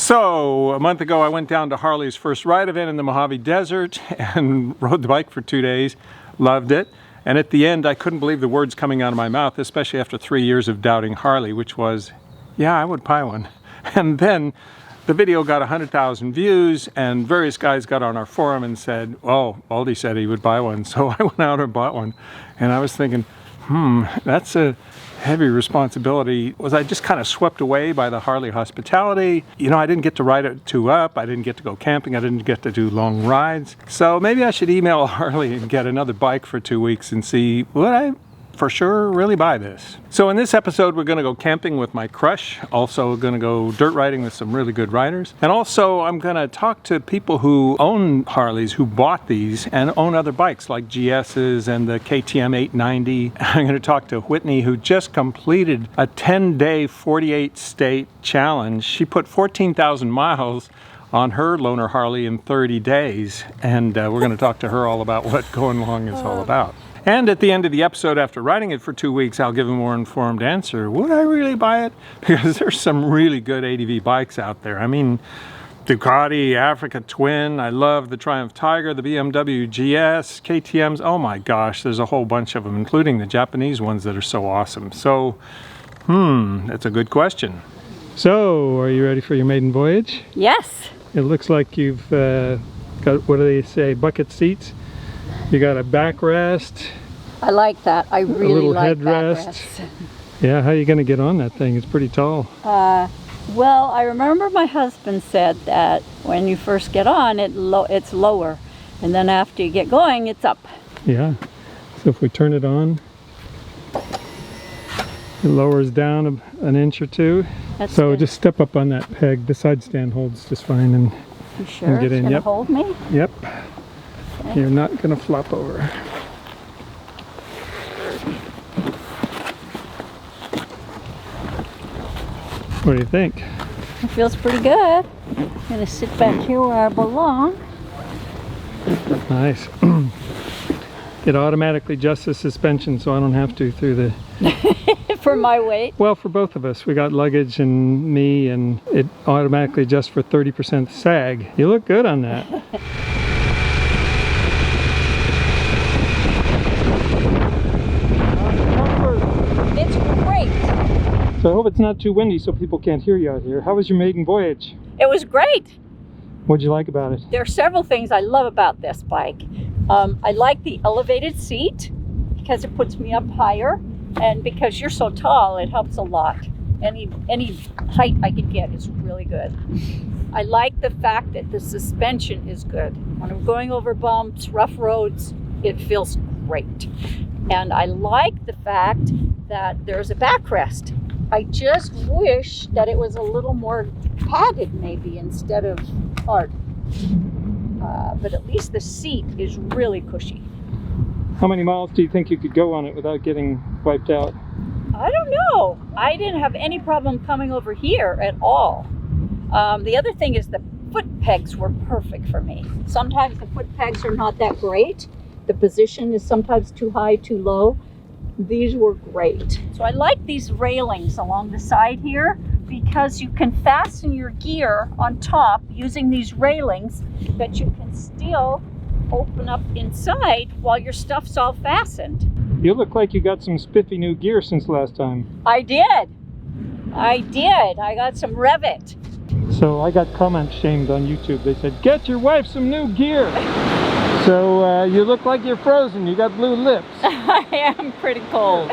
So, a month ago I went down to Harley's first ride event in the Mojave Desert and rode the bike for 2 days. Loved it. And at the end I couldn't believe the words coming out of my mouth, especially after 3 years of doubting Harley, which was, yeah, I would buy one. And then the video got 100,000 views and various guys got on our forum and said, oh, Baldy said he would buy one. So I went out and bought one. And I was thinking, that's a heavy responsibility. Was I just kind of swept away by the Harley hospitality? You know, I didn't get to ride it 2 up. I didn't get to go camping. I didn't get to do long rides. So maybe I should email Harley and get another bike for 2 weeks and see, would I for sure really buy this? So in this episode we're going to go camping with my crush, also going to go dirt riding with some really good riders, and also I'm going to talk to people who own Harleys, who bought these and own other bikes like GS's and the KTM 890. I'm going to talk to Whitney, who just completed a 10-day 48-state challenge. She put 14,000 miles on her loaner Harley in 30 days, and we're going to talk to her all about what going long is all about. And at the end of the episode, after riding it for 2 weeks, I'll give a more informed answer. Would I really buy it? Because there's some really good ADV bikes out there. I mean, Ducati, Africa Twin, I love the Triumph Tiger, the BMW GS, KTMs. Oh my gosh, there's a whole bunch of them, including the Japanese ones that are so awesome. So, that's a good question. So, are you ready for your maiden voyage? Yes. It looks like you've got, what do they say, bucket seats? You got a backrest. I like that. I really like headrest. backrests. Yeah, how are you going to get on that thing? It's pretty tall. Well, I remember my husband said that when you first get on, it's lower. And then after you get going, it's up. Yeah. So if we turn it on, it lowers down an inch or two. That's so good. Just step up on that peg. The side stand holds just fine. And you sure get in. It's gonna hold me? Yep. You're not going to flop over. What do you think? It feels pretty good. I'm going to sit back here where I belong. Nice. It automatically adjusts the suspension so I don't have to through the... For my weight? Well, for both of us. We got luggage and me, and it automatically adjusts for 30% sag. You look good on that. So I hope it's not too windy so people can't hear you out here. How was your maiden voyage? It was great. What'd you like about it? There are several things I love about this bike. I like the elevated seat because it puts me up higher, and because you're so tall, it helps a lot. Any height I can get is really good. I like the fact that the suspension is good. When I'm going over bumps, rough roads, it feels great. And I like the fact that there's a backrest. I just wish that it was a little more padded maybe instead of hard. But at least the seat is really cushy. How many miles do you think you could go on it without getting wiped out? I don't know. I didn't have any problem coming over here at all. The other thing is the foot pegs were perfect for me. Sometimes the foot pegs are not that great. The position is sometimes too high, too low. These were great. So I like these railings along the side here because you can fasten your gear on top using these railings, but you can still open up inside while your stuff's all fastened. You look like you got some spiffy new gear since last time. I did. I got some Revit. So I got comment shamed on YouTube. They said, get your wife some new gear. So you look like you're frozen. You got blue lips. I am pretty cold.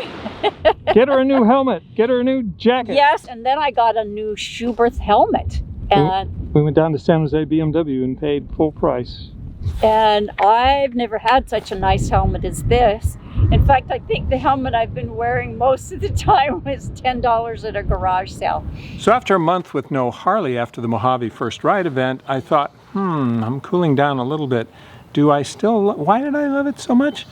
Get her a new helmet. Get her a new jacket. Yes, and then I got a new Schuberth helmet. And we went down to San Jose BMW and paid full price. And I've never had such a nice helmet as this. In fact, I think the helmet I've been wearing most of the time was $10 at a garage sale. So after a month with no Harley after the Mojave first ride event, I thought, I'm cooling down a little bit. Do I still, why did I love it so much?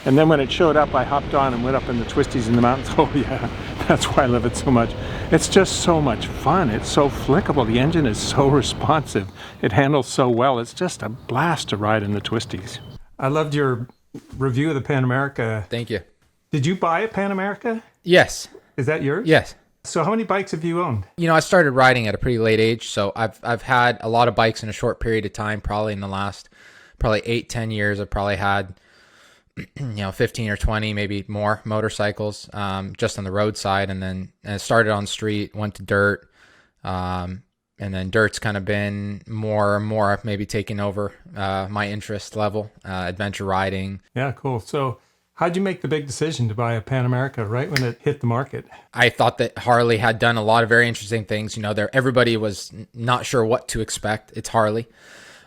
And then when it showed up, I hopped on and went up in the twisties in the mountains. Oh yeah, that's why I love it so much. It's just so much fun. It's so flickable. The engine is so responsive. It handles so well. It's just a blast to ride in the twisties. I loved your review of the Pan America. Thank you. Did you buy a Pan America? Yes. Is that yours? Yes. So how many bikes have you owned? I started riding at a pretty late age, so I've had a lot of bikes in a short period of time. Probably in the last 8-10 years, I've probably had 15 or 20, maybe more motorcycles, just on the roadside. And then I started on street, went to dirt. And then dirt's kind of been more and more maybe taking over my interest level, adventure riding. Yeah, cool. So how'd you make the big decision to buy a Pan America right when it hit the market? I thought that Harley had done a lot of very interesting things. Everybody was not sure what to expect. It's Harley.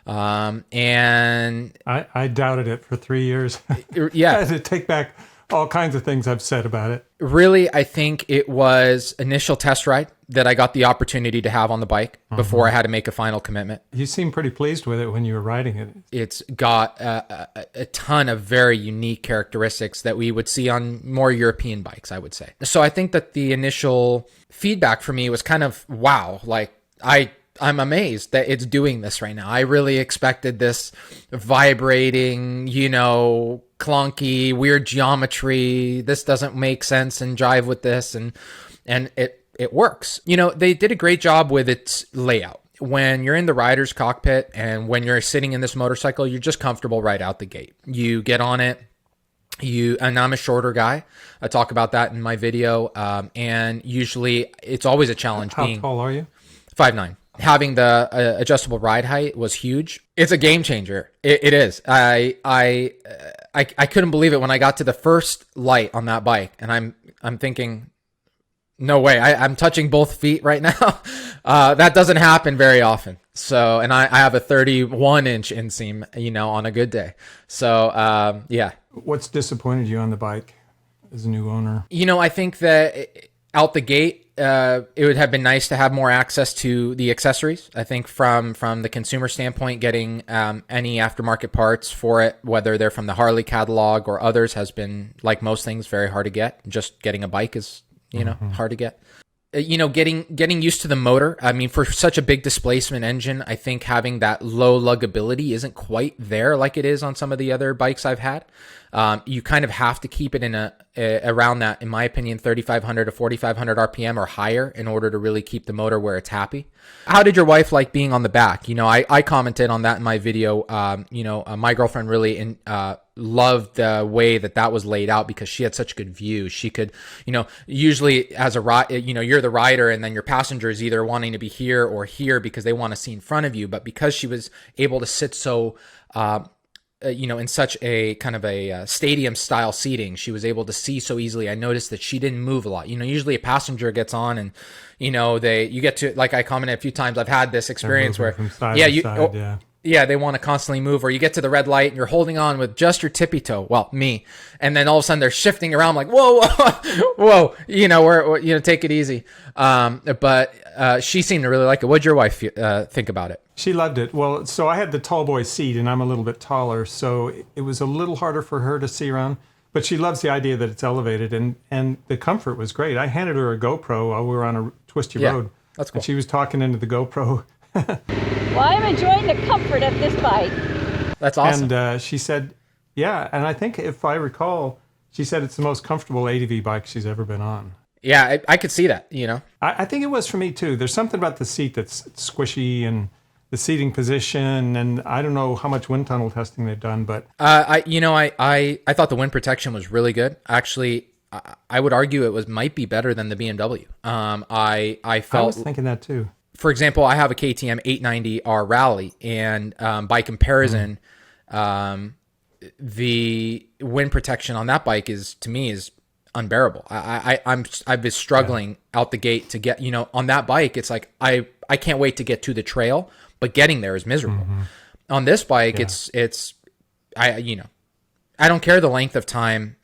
And I doubted it for 3 years. Yeah. I had to take back all kinds of things I've said about it. Really, I think it was initial test ride that I got the opportunity to have on the bike before I had to make a final commitment. You seemed pretty pleased with it when you were riding it. It's got a ton of very unique characteristics that we would see on more European bikes, I would say. So I think that the initial feedback for me was kind of, wow, like I'm amazed that it's doing this right now. I really expected this vibrating, clunky, weird geometry. This doesn't make sense and jive with this. And it works. They did a great job with its layout. When you're in the rider's cockpit and when you're sitting in this motorcycle, you're just comfortable right out the gate. You get on it. And I'm a shorter guy. I talk about that in my video. And usually it's always a challenge. How tall are you? 5'9". Having the adjustable ride height was huge. It's a game changer. It is. I couldn't believe it when I got to the first light on that bike, and I'm thinking, no way. I'm touching both feet right now. That doesn't happen very often. So, and I have a 31-inch inseam, on a good day. So, yeah. What's disappointed you on the bike as a new owner? I think that out the gate, it would have been nice to have more access to the accessories. I think from the consumer standpoint, getting any aftermarket parts for it, whether they're from the Harley catalog or others, has been, like most things, very hard to get. Just getting a bike is, hard to get. Getting used to the motor. I mean, for such a big displacement engine, I think having that low luggability isn't quite there like it is on some of the other bikes I've had. You kind of have to keep it in around that, in my opinion, 3,500 to 4,500 RPM or higher in order to really keep the motor where it's happy. How did your wife like being on the back? I commented on that in my video. My girlfriend really loved the way that was laid out because she had such good view. She could, usually as a ride, you're the rider and then your passenger is either wanting to be here or here because they want to see in front of you. But because she was able to sit so, in such a kind of a stadium style seating, she was able to see so easily. I noticed that she didn't move a lot. Usually a passenger gets on and, you get to, like I commented a few times, I've had this experience where, they want to constantly move, or you get to the red light and you're holding on with just your tippy toe. Well, me. And then all of a sudden they're shifting around like, whoa, whoa, whoa, take it easy. But she seemed to really like it. What'd your wife think about it? She loved it. Well, so I had the tall boy seat and I'm a little bit taller, so it was a little harder for her to see around. But she loves the idea that it's elevated, and the comfort was great. I handed her a GoPro while we were on a twisty road. That's cool. And she was talking into the GoPro. Well, I'm enjoying the comfort of this bike. That's awesome. And she said, yeah, and I think if I recall, she said it's the most comfortable ADV bike she's ever been on. Yeah, I could see that, I think it was for me too. There's something about the seat that's squishy and the seating position, and I don't know how much wind tunnel testing they've done, but I thought the wind protection was really good. Actually, I would argue it might be better than the BMW. I was thinking that too. For example, I have a KTM 890R Rally, and by comparison, the wind protection on that bike is unbearable. I've been struggling out the gate to get, on that bike. It's like I can't wait to get to the trail, but getting there is miserable. On this bike, I don't care the length of time,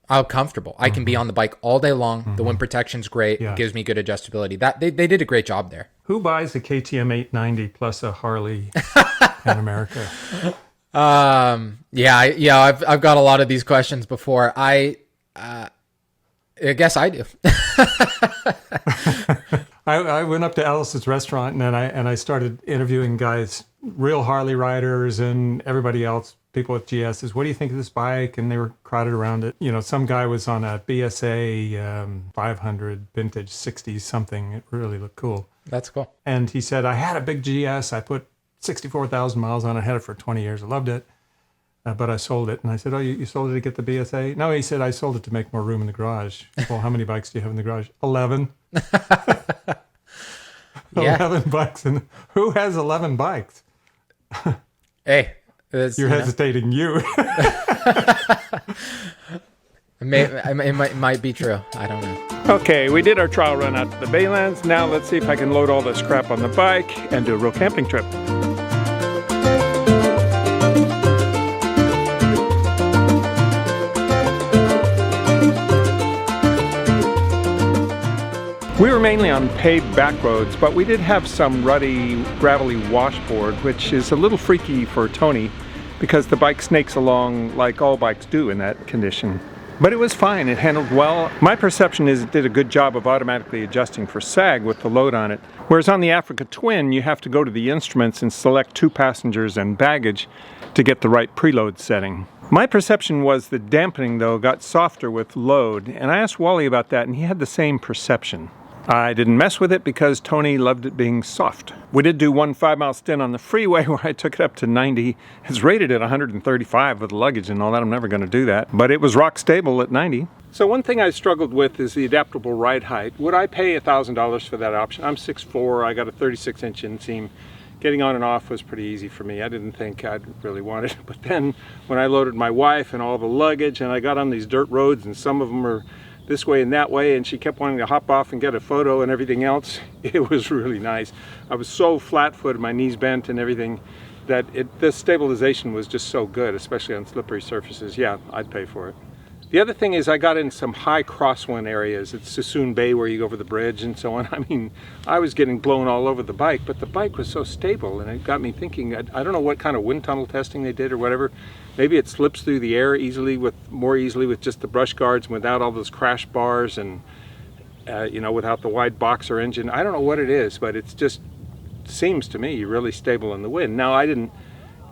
I'm comfortable. I can be on the bike all day long. The wind protection's great. It gives me good adjustability. That they did a great job there. Who buys a KTM 890 plus a Harley in America? I've got a lot of these questions before. I guess I do. I went up to Alice's restaurant and I started interviewing guys, real Harley riders and everybody else, people with GSs, what do you think of this bike? And they were crowded around it. You know, some guy was on a BSA 500 vintage 60 something. It really looked cool. That's cool. And he said, I had a big GS. I put 64,000 miles on it. I had it for 20 years. I loved it. But I sold it. And I said, oh, you sold it to get the BSA? No, he said, I sold it to make more room in the garage. Well, how many bikes do you have in the garage? 11. 11 bikes. And who has 11 bikes? Hey. You're hesitating, you. It might be true. I don't know. Okay, we did our trial run out to the Baylands. Now let's see if I can load all this crap on the bike and do a real camping trip. We were mainly on paved back roads, but we did have some ruddy, gravelly washboard, which is a little freaky for Toni because the bike snakes along like all bikes do in that condition. But it was fine, it handled well. My perception is it did a good job of automatically adjusting for sag with the load on it. Whereas on the Africa Twin, you have to go to the instruments and select 2 passengers and baggage to get the right preload setting. My perception was the dampening, though, got softer with load, and I asked Wally about that, and he had the same perception. I didn't mess with it because Toni loved it being soft. We did do one 5-mile stint on the freeway where I took it up to 90. It's rated at 135 with luggage and all that. I'm never going to do that. But it was rock stable at 90. So one thing I struggled with is the adaptable ride height. Would I pay $1,000 for that option? I'm 6'4", I got a 36-inch inseam. Getting on and off was pretty easy for me. I didn't think I'd really want it. But then when I loaded my wife and all the luggage and I got on these dirt roads and some of them are this way and that way, and she kept wanting to hop off and get a photo and everything else, it was really nice. I was so flat-footed, my knees bent and everything, that the stabilization was just so good, especially on slippery surfaces. Yeah, I'd pay for it. The other thing is I got in some high crosswind areas. It's Sassoon Bay where you go over the bridge and so on. I mean, I was getting blown all over the bike, but the bike was so stable, and it got me thinking, I don't know what kind of wind tunnel testing they did or whatever. Maybe it slips through the air more easily with just the brush guards and without all those crash bars and, you know, without the wide boxer engine. I don't know what it is, but it's just seems to me really stable in the wind. Now, I didn't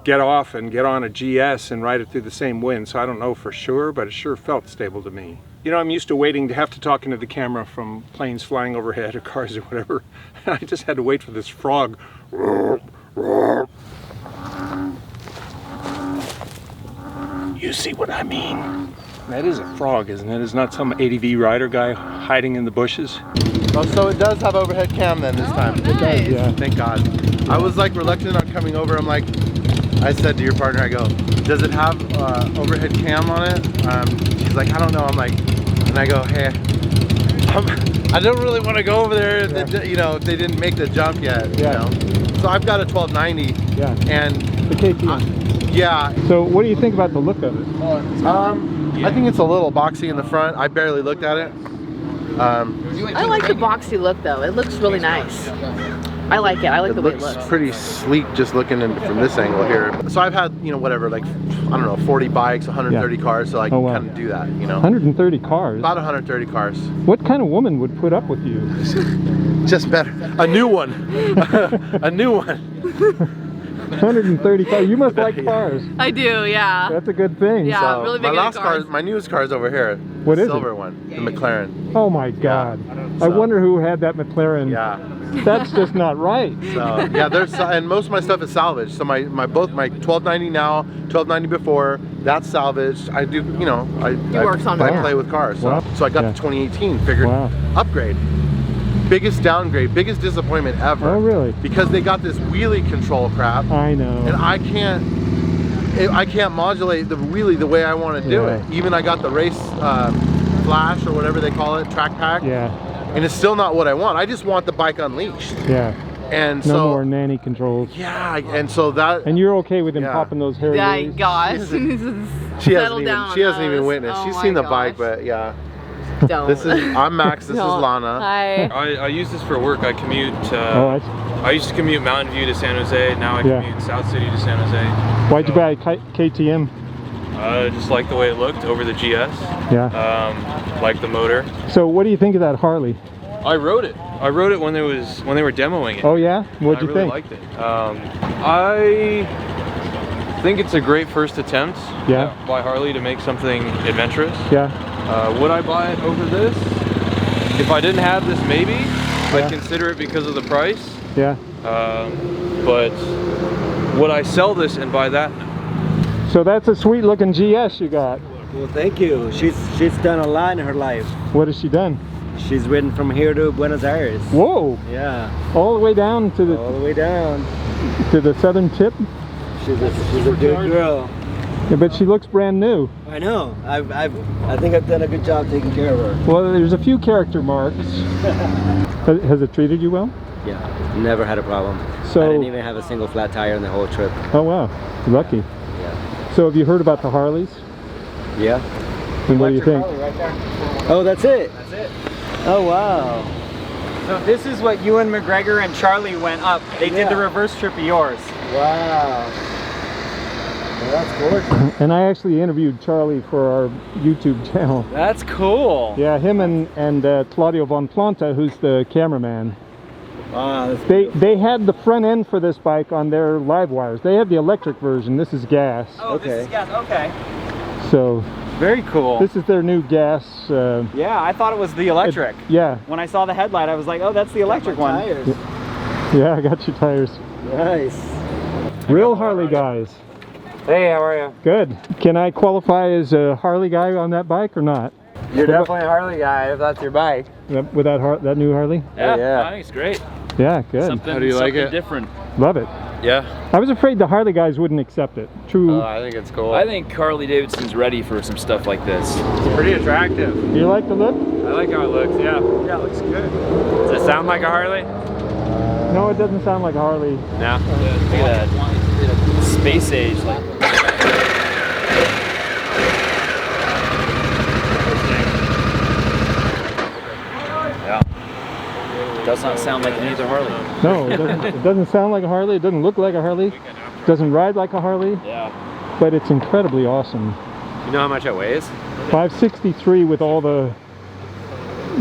get off and get on a GS and ride it through the same wind, so I don't know for sure, but it sure felt stable to me. You know, I'm used to waiting to have to talk into the camera from planes flying overhead or cars or whatever. I just had to wait for this frog. You see what I mean? That is a frog, isn't it? It's not some ADVRider guy hiding in the bushes. Oh, so it does have overhead cam then this time. Nice. It does, yeah. Thank God. I was like reluctant on coming over. I'm like, I said to your partner, I go, does it have overhead cam on it? She's like, I don't know. I'm like, and I go, hey, I don't really want to go over there if they, you know, if they didn't make the jump yet. Yeah. You know? So I've got a 1290. Yeah. And the KTM. Yeah. So what do you think about the look of it? I think it's a little boxy in the front. I barely looked at it. I like the boxy look though. It looks really nice. I like it. I like the way it looks. Pretty sleek just looking from this angle here. So I've had, you know, whatever, like, I don't know, 40 bikes, 130 cars, so I can kind of do that, you know. 130 cars? About 130 cars. What kind of woman would put up with you? Just better. A new one. A new one. 130 cars. You must like cars. I do, yeah. That's a good thing. Yeah, So really big my last cars. car, my newest car is over here. What is it? Silver one, the McLaren. Oh my God. Yeah. I wonder who had that McLaren. Yeah. That's just not right. So yeah, there's, and most of my stuff is salvaged. So both my 1290 now, 1290 before, that's salvaged. I do, you know, I play with cars. So, Wow. so I got the 2018, figured upgrade. Biggest downgrade, biggest disappointment ever. Oh really? Because they got this wheelie control crap. I know. And I can't modulate the wheelie the way I want to do it. Even I got the race flash or whatever they call it, track pack. Yeah. And it's still not what I want. I just want the bike unleashed. Yeah. And no so more nanny controls. yeah, and so that. And you're okay with him popping those hairy waves? Gosh. She hasn't even witnessed. She's seen the bike, but yeah. Don't. I'm Max. This is Lana. Hi. I use this for work. I commute. I used to commute Mountain View to San Jose. Now I commute South City to San Jose. Why'd you buy a KTM? Just like the way it looked over the GS. Yeah. Like the motor. So what do you think of that Harley? I rode it. I rode it when they were demoing it. Oh yeah? What'd you really think? Liked it. I I think it's a great first attempt by Harley to make something adventurous. Yeah. Would I buy it over this? If I didn't have this, maybe. I'd consider it because of the price. Yeah. But would I sell this and buy that? So that's a sweet looking GS you got. Well, thank you. She's done a lot in her life. What has she done? She's ridden from here to Buenos Aires. Whoa! Yeah. All the way down to All the way down. the southern tip. She's a good girl. Yeah, but she looks brand new. I know. I think I've done a good job taking care of her. Well, there's a few character marks. Has it treated you well? Yeah. Never had a problem. So, I didn't even have a single flat tire in the whole trip. Oh wow, you're lucky. Yeah. So have you heard about the Harleys? Yeah. And what do you think? Right there. Oh, that's it? That's it. Oh, wow. So this is what Ewan McGregor and Charlie went up. They did the reverse trip of yours. Wow. Well, that's gorgeous. And I actually interviewed Charlie for our YouTube channel. That's cool. Yeah, him and Claudio Von Planta, who's the cameraman. Wow, that's They had the front end for this bike on their live wires. They have the electric version. This is gas. Oh, this is gas. Okay. So Very cool. this is their new gas. Yeah, I thought it was the electric. Yeah. When I saw the headlight, I was like, oh, that's the electric one. tires. Yeah, I got your tires. Nice. Real Harley guys. Hey, how are you? Good. Can I qualify as a Harley guy on that bike or not? You're definitely a Harley guy if that's your bike. With that new Harley? Yeah, I think it's great. Yeah, good. Something, how do you like it? Different. Love it. Yeah. I was afraid the Harley guys wouldn't accept it. True. I think it's cool. I think Harley-Davidson's ready for some stuff like this. It's pretty attractive. You like the look? I like how it looks, yeah. Yeah, it looks good. Does it sound like a Harley? No, it doesn't sound like a Harley. No. Look at that. Space age, like. Yeah. Does not sound like any other Harley. No, it doesn't sound like a Harley. It doesn't look like a Harley. It doesn't ride like a Harley. Yeah. But it's incredibly awesome. You know how much it weighs? 563 with all the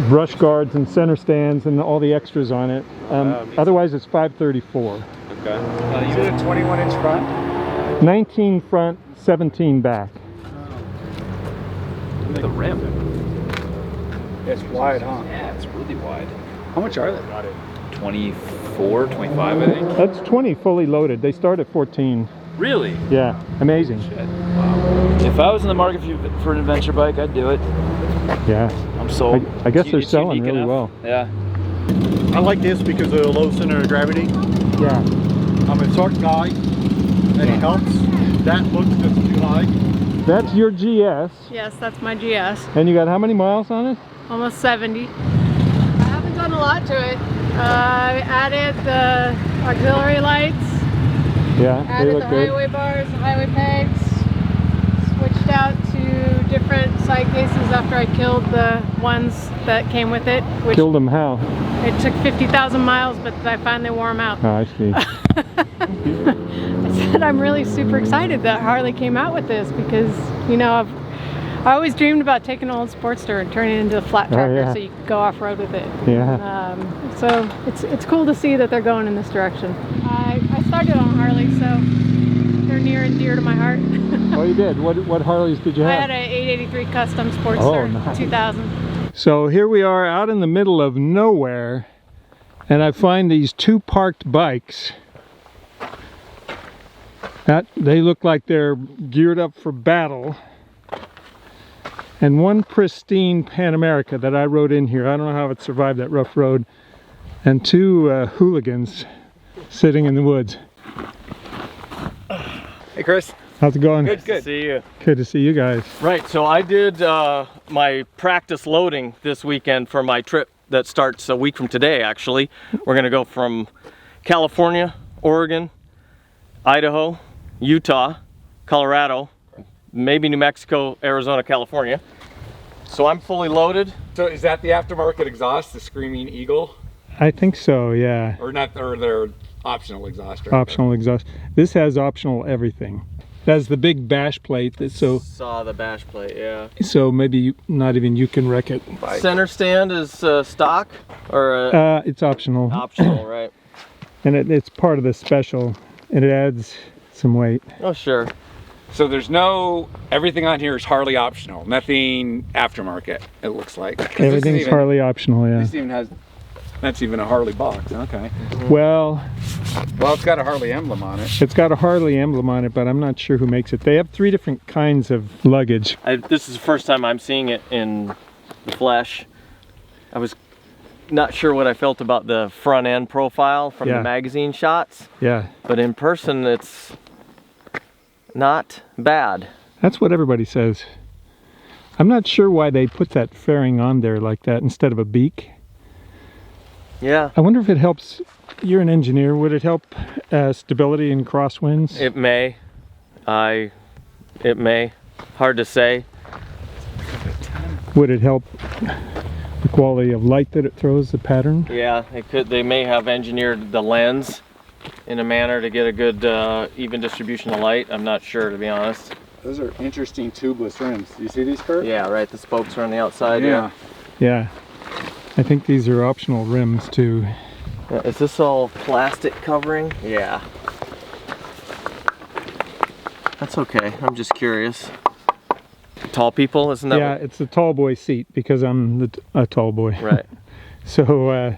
brush guards and center stands and all the extras on it. Otherwise, it's 534. Okay. You did a 21-inch front? 19 front, 17 back. The rim. It's wide, huh? Yeah, it's really wide. How much are they? 24, 25, I think. That's 20 fully loaded. They start at 14. Really? Yeah, amazing. Wow. If I was in the market for an adventure bike, I'd do it. Yeah. I'm sold. I guess they're It's selling unique really enough. well. Yeah. I like this because of the low center of gravity. Yeah. I'm a short guy, and it helps. That looks just too high. That's your GS. Yes, that's my GS. And you got how many miles on it? Almost 70. I haven't done a lot to it. I added the auxiliary lights, Yeah, they added look the good. highway bars, the highway pegs, switched out to different side cases after I killed the ones that came with it. Which Killed them how? it took 50,000 miles, but I finally wore them out. Oh, I see. I said I'm really super excited that Harley came out with this because, you know, I always dreamed about taking an old Sportster and turning it into a flat tractor yeah. so you could go off-road with it. Yeah. So it's cool to see that they're going in this direction. I started on Harley, so they're near and dear to my heart. Oh, you did? What Harleys did you I have? had an 883 Custom Sportster, Oh, nice. 2000. So here we are out in the middle of nowhere, and I find these two parked bikes. They look like they're geared up for battle. And one pristine Pan America that I rode in here. I don't know how it survived that rough road. And two hooligans sitting in the woods. Hey Chris. How's it going? Good, good. See you. Good to see you guys. Right, so I did my practice loading this weekend for my trip that starts a week from today, actually. We're gonna go from California, Oregon, Idaho, Utah, Colorado, maybe New Mexico, Arizona, California. So I'm fully loaded. So is that the aftermarket exhaust, the Screaming Eagle? I think so, yeah. Or not, or their optional exhaust? Right? Optional exhaust. This has optional everything. That's the big bash plate. Saw the bash plate, yeah. So maybe not even you can wreck it. Center stand is stock or it's optional. optional, right? And it's part of the special. And it adds some weight. Oh, sure. So there's no, everything on here is Harley optional, nothing aftermarket, it looks like. 'Cause Everything's Harley optional, yeah. This even has, that's even a Harley box, okay. Well, it's got a Harley emblem on it. it's got a Harley emblem on it, but I'm not sure who makes it. They have 3 different kinds of luggage. This is the first time I'm seeing it in the flesh. I was not sure what I felt about the front end profile from the magazine shots. Yeah. But in person, it's not bad. That's what everybody says. I'm not sure why they put that fairing on there like that instead of a beak. Yeah. I wonder if it helps. You're an engineer. Would it help stability in crosswinds? It may. It may. Hard to say. Would it help the quality of light that it throws, the pattern? Yeah, it could. They may have engineered the lens in a manner to get a good even distribution of light. I'm not sure, to be honest. Those are interesting tubeless rims. Do you see these, Kurt? Yeah, right. The spokes are on the outside. Yeah. Yeah. I think these are optional rims too. Is this all plastic covering? Yeah. That's okay. I'm just curious. Tall people, isn't that? Yeah, it's a tall boy seat because I'm a tall boy. Right. So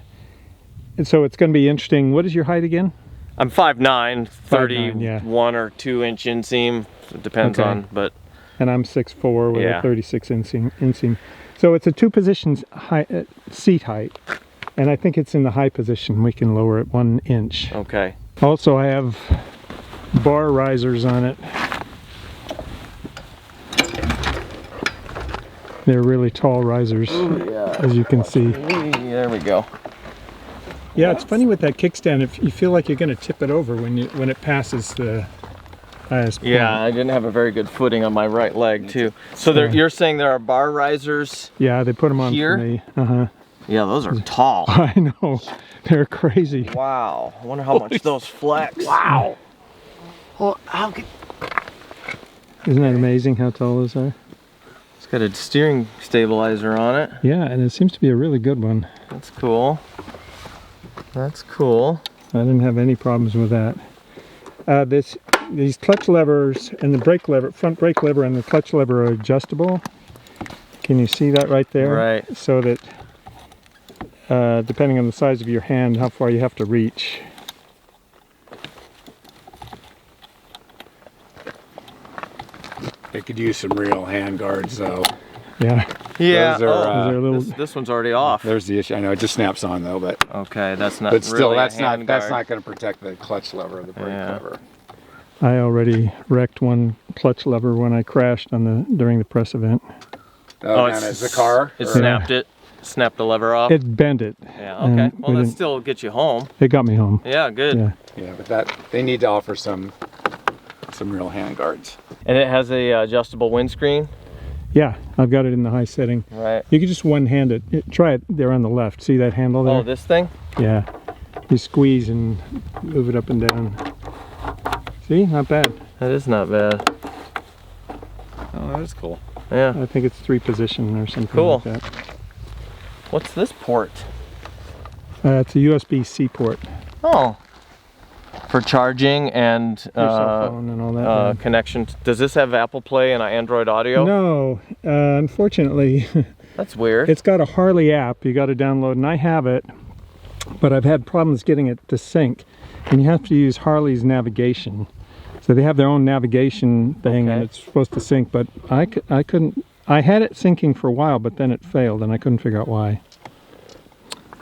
it's going to be interesting. What is your height again? I'm 5'9", 31 yeah. or 2 inch inseam. It depends on, but. And I'm 6'4" with a 36 inseam. So it's a 2-position seat height, and I think it's in the high position. We can lower it 1 inch. Okay. Also, I have bar risers on it. They're really tall risers, as you can see. There we go. Yeah, it's funny with that kickstand. If you feel like you're going to tip it over when it passes the highest point. Yeah, I didn't have a very good footing on my right leg too. So you're saying there are bar risers? Yeah, they put them on here? For me. Uh-huh. Yeah, those are tall. I know. They're crazy. Wow. I wonder how much those flex. Wow. Well, how could... Isn't that amazing how tall those are? It's got a steering stabilizer on it. Yeah, and it seems to be a really good one. That's cool. That's cool. I didn't have any problems with that. These clutch levers and the brake lever, front brake lever and the clutch lever are adjustable. Can you see that right there? Right. So that depending on the size of your hand, how far you have to reach. They could use some real hand guards though. Yeah. Yeah. Those are, little... this one's already off. There's the issue. I know it just snaps on though, but okay, that's not. But still, really that's a hand not guard. going to protect the clutch lever or the brake lever. I already wrecked one clutch lever when I crashed during the press event. Oh, man, it's the car? It snapped it. Snapped the lever off. It bent it. Yeah. Okay. Well, that still gets you home. It got me home. Yeah. Good. Yeah. Yeah, but they need to offer some real hand guards. And it has a adjustable windscreen. Yeah, I've got it in the high setting. Right. You can just one-hand it. Try it there on the left. See that handle there? Oh, this thing? Yeah. You squeeze and move it up and down. See? Not bad. That is not bad. Oh, that is cool. Yeah. I think it's 3-position or something Cool. like that. What's this port? It's a USB-C port. Oh. For charging and, Your cell phone and all that. connection. Does this have Apple Play and Android Audio? No. Unfortunately. That's weird. It's got a Harley app you got to download, and I have it, but I've had problems getting it to sync. And you have to use Harley's navigation. So they have their own navigation thing, and it's supposed to sync, but I couldn't. I had it syncing for a while, but then it failed, and I couldn't figure out why.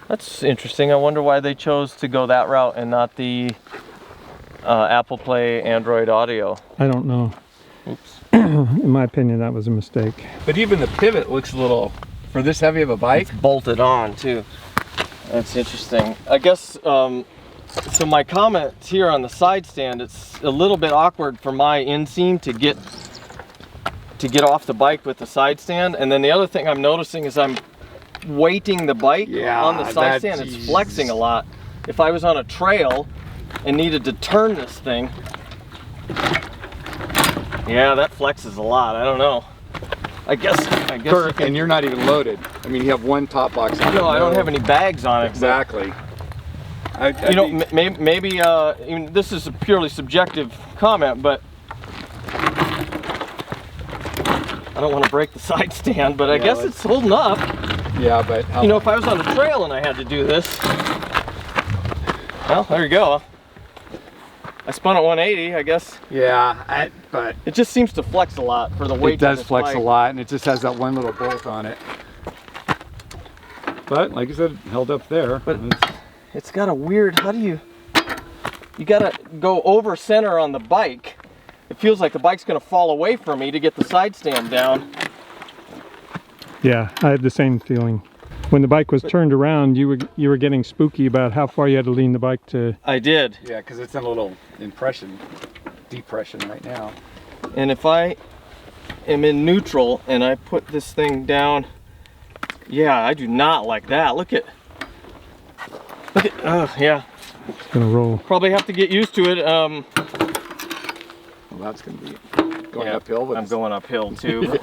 That's interesting. I wonder why they chose to go that route and not the Apple Play Android Audio. I don't know. Oops. In my opinion, that was a mistake. But even the pivot looks a little, for this heavy of a bike. It's bolted on too. That's interesting. I guess, so my comment here on the side stand, it's a little bit awkward for my inseam to get off the bike with the side stand. And then the other thing I'm noticing is I'm weighting the bike on the side stand. It's flexing a lot. If I was on a trail and needed to turn this thing, yeah, that flexes a lot. I don't know. I guess. Kurt, and you're not even loaded. I mean, you have one top box on it. No, I don't have any bags on it. Exactly. You know, maybe even this is a purely subjective comment, but I don't want to break the side stand, but I guess it's holding up. Yeah, but you know, if I was on the trail and I had to do this, well, there you go. I spun at 180, I guess. Yeah, but it just seems to flex a lot for the weight. It does flex a lot, and it just has that one little bolt on it. But like I said, held up there. But it's got a weird. How do you gotta go over center on the bike. It feels like the bike's gonna fall away from me to get the side stand down. Yeah, I had the same feeling. When the bike was turned around, you were getting spooky about how far you had to lean the bike to. I did. Yeah, because it's in a little depression right now. And if I am in neutral and I put this thing down, yeah, I do not like that. Look at, oh yeah. It's gonna roll. Probably have to get used to it. Well, that's gonna be going uphill. I'm going uphill too.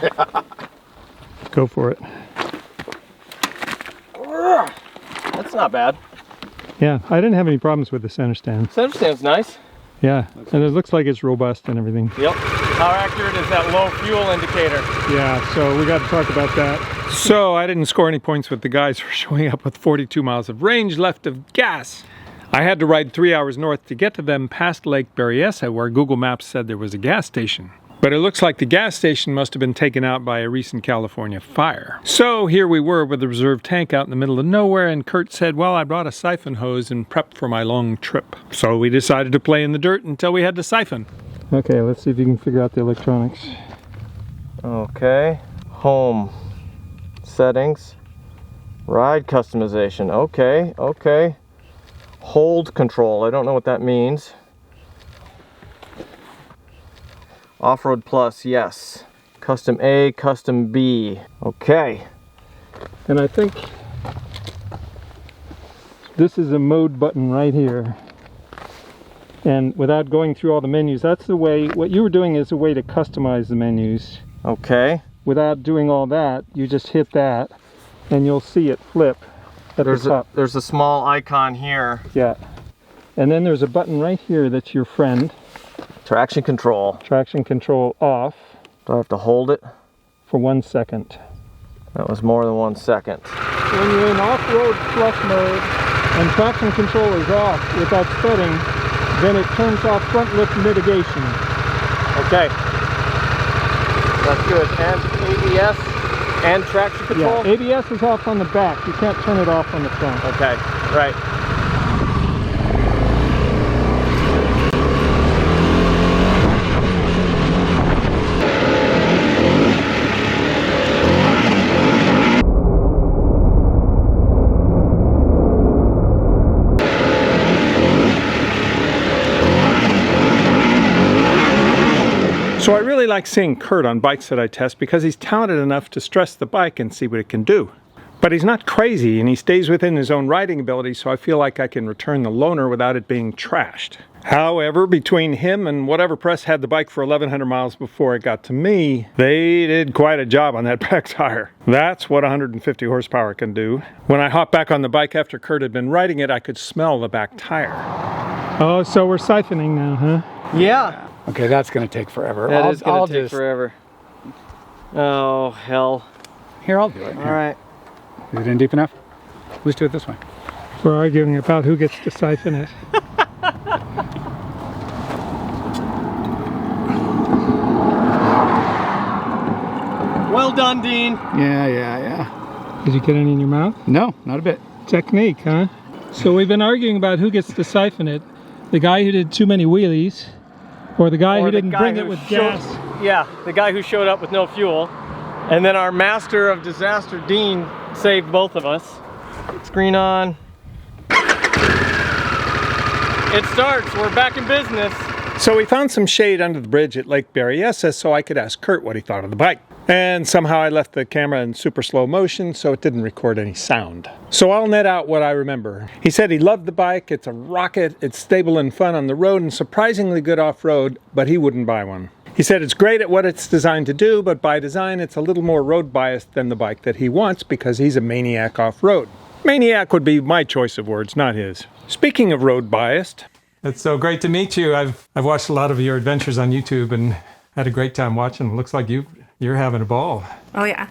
Go for it. That's not bad. Yeah, I didn't have any problems with the center stand. Center stand's nice. Yeah, and it looks like it's robust and everything. Yep. How accurate is that low fuel indicator? Yeah, so we got to talk about that. So I didn't score any points with the guys for showing up with 42 miles of range left of gas. I had to ride 3 hours north to get to them past Lake Berryessa, where Google Maps said there was a gas station. But it looks like the gas station must have been taken out by a recent California fire. So here we were with a reserve tank out in the middle of nowhere, and Kurt said, well, I brought a siphon hose and prepped for my long trip. So we decided to play in the dirt until we had to siphon. Okay, let's see if you can figure out the electronics. Okay, home, settings, ride customization, okay. Hold control, I don't know what that means. Off-road plus, yes. Custom A, custom B. Okay. And I think this is a mode button right here. And without going through all the menus, that's the way, what you were doing is a way to customize the menus. Okay. Without doing all that, you just hit that and you'll see it flip at the top. There's a small icon here. Yeah. And then there's a button right here that's your friend. Traction control. Traction control off. Do I have to hold it? For 1 second. That was more than 1 second. When you're in off-road plus mode and traction control is off without setting, then it turns off front lift mitigation. Okay. That's good. And ABS and traction control? Yeah, ABS is off on the back. You can't turn it off on the front. Okay, right. So I really like seeing Kurt on bikes that I test because he's talented enough to stress the bike and see what it can do. But he's not crazy and he stays within his own riding ability, so I feel like I can return the loaner without it being trashed. However, between him and whatever press had the bike for 1,100 miles before it got to me, they did quite a job on that back tire. That's what 150 horsepower can do. When I hopped back on the bike after Kurt had been riding it, I could smell the back tire. Oh, so we're siphoning now, huh? Yeah. Okay, that's going to take forever. That is going to take forever. Oh, hell. Here, I'll do it. All right. Is it in deep enough? Let's do it this way. We're arguing about who gets to siphon it. Well done, Dean. Yeah. Did you get any in your mouth? No, not a bit. Technique, huh? So we've been arguing about who gets to siphon it. The guy who did too many wheelies, or the guy who didn't bring it with gas. Yeah, the guy who showed up with no fuel. And then our master of disaster, Dean, saved both of us. Screen on. It starts, we're back in business. So we found some shade under the bridge at Lake Berryessa so I could ask Kurt what he thought of the bike. And somehow I left the camera in super slow motion so it didn't record any sound. So I'll net out what I remember. He said he loved the bike, it's a rocket, it's stable and fun on the road and surprisingly good off-road, but he wouldn't buy one. He said it's great at what it's designed to do, but by design it's a little more road biased than the bike that he wants because he's a maniac off-road. Maniac would be my choice of words, not his. Speaking of road biased, it's so great to meet you. I've watched a lot of your adventures on YouTube and had a great time watching. It looks like you're having a ball. Oh yeah,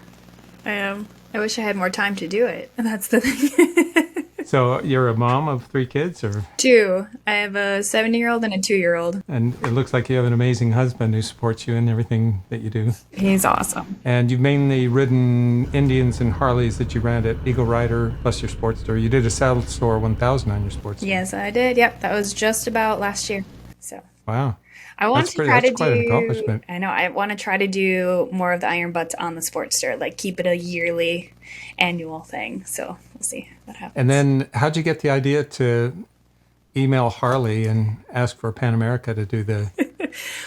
I am. I wish I had more time to do it. That's the thing. So you're a mom of 3 kids, or? 2. I have a 7-year-old and a 2-year-old. And it looks like you have an amazing husband who supports you in everything that you do. He's awesome. And you've mainly ridden Indians and Harleys that you ran at ADVRider plus your Sportster. You did a Saddle Store 1000 on your Sportster. Yes, I did. Yep, that was just about last year. So. Wow. I want to try to do. Quite an accomplishment. I know. I want to try to do more of the iron butts on the Sportster, like keep it a yearly, annual thing. So we'll see what happens. And then, how'd you get the idea to email Harley and ask for Pan America to do the?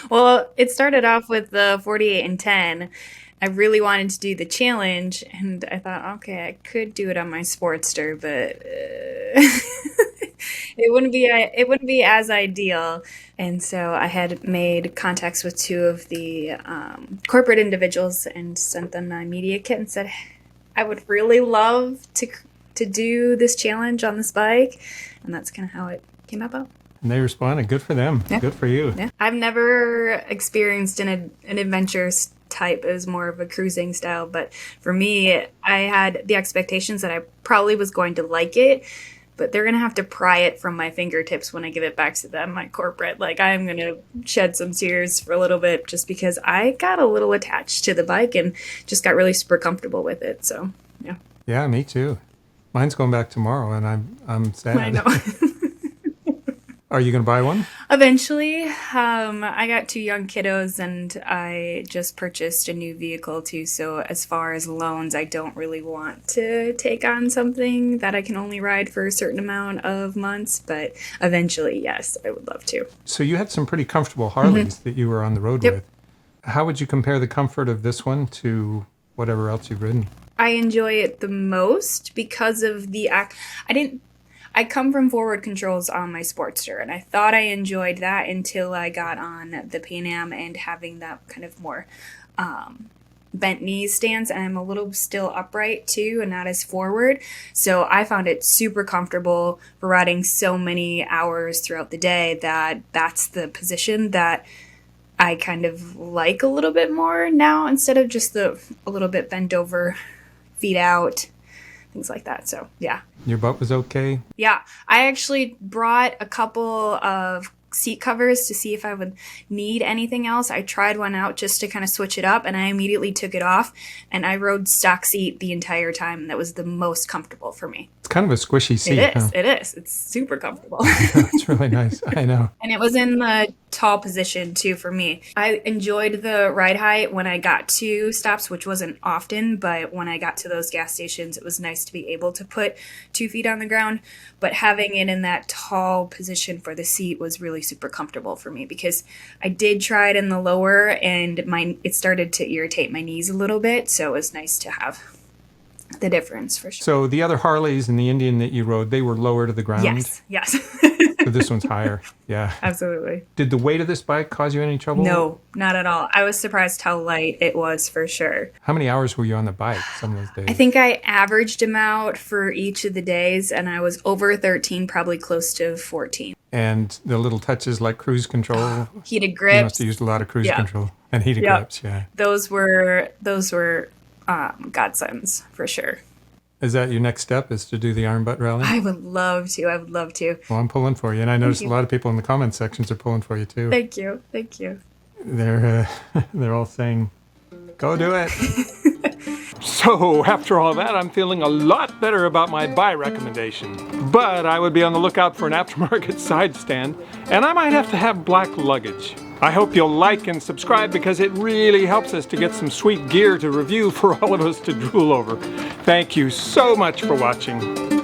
Well, it started off with the 48 and 10. I really wanted to do the challenge, and I thought, okay, I could do it on my Sportster, but it wouldn't be as ideal. And so I had made contacts with 2 of the corporate individuals and sent them my media kit and said, I would really love to do this challenge on this bike, and that's kind of how it came about. And they responded. Good for them. Yeah. Good for you. Yeah. I've never experienced an adventure type. It was more of a cruising style, but for me, I had the expectations that I probably was going to like it, but they're going to have to pry it from my fingertips when I give it back to them, my corporate. Like, I'm going to shed some tears for a little bit just because I got a little attached to the bike and just got really super comfortable with it. So, yeah. Yeah, me too. Mine's going back tomorrow, and I'm sad. I know. Are you going to buy one? Eventually. I got 2 young kiddos, and I just purchased a new vehicle too. So as far as loans, I don't really want to take on something that I can only ride for a certain amount of months. But eventually, yes, I would love to. So you had some pretty comfortable Harleys that you were on the road with. How would you compare the comfort of this one to whatever else you've ridden? I enjoy it the most because of the I come from forward controls on my Sportster, and I thought I enjoyed that until I got on the Pan Am and having that kind of more bent knees stance, and I'm a little still upright too and not as forward. So I found it super comfortable for riding so many hours throughout the day that's the position that I kind of like a little bit more now instead of just a little bit bent over, feet out, things like that. So, yeah. Your butt was okay? Yeah. I actually brought a couple of seat covers to see if I would need anything else. I tried one out just to kind of switch it up, and I immediately took it off, and I rode stock seat the entire time, and that was the most comfortable for me. It's kind of a squishy seat. It is. Huh? It is. It's super comfortable. It's really nice. I know. And it was in the tall position too for me. I enjoyed the ride height when I got to stops, which wasn't often, but when I got to those gas stations, it was nice to be able to put 2 feet on the ground. But having it in that tall position for the seat was really super comfortable for me because I did try it in the lower and it started to irritate my knees a little bit. So it was nice to have the difference for sure. So the other Harleys and the Indian that you rode, they were lower to the ground? Yes. So this one's higher. Yeah. Absolutely. Did the weight of this bike cause you any trouble? No, not at all. I was surprised how light it was for sure. How many hours were you on the bike some of those days? I think I averaged them out for each of the days, and I was over 13, probably close to 14. And the little touches like cruise control? Heated grips. You must have used a lot of cruise control. And heated grips, yeah. Those were godsends for sure. Is that your next step, is to do the Iron Butt Rally? I would love to. Well, I'm pulling for you. And I noticed a lot of people in the comment sections are pulling for you too. Thank you. They're all saying, go do it. So after all that, I'm feeling a lot better about my buy recommendation. But I would be on the lookout for an aftermarket side stand, and I might have to have black luggage. I hope you'll like and subscribe because it really helps us to get some sweet gear to review for all of us to drool over. Thank you so much for watching.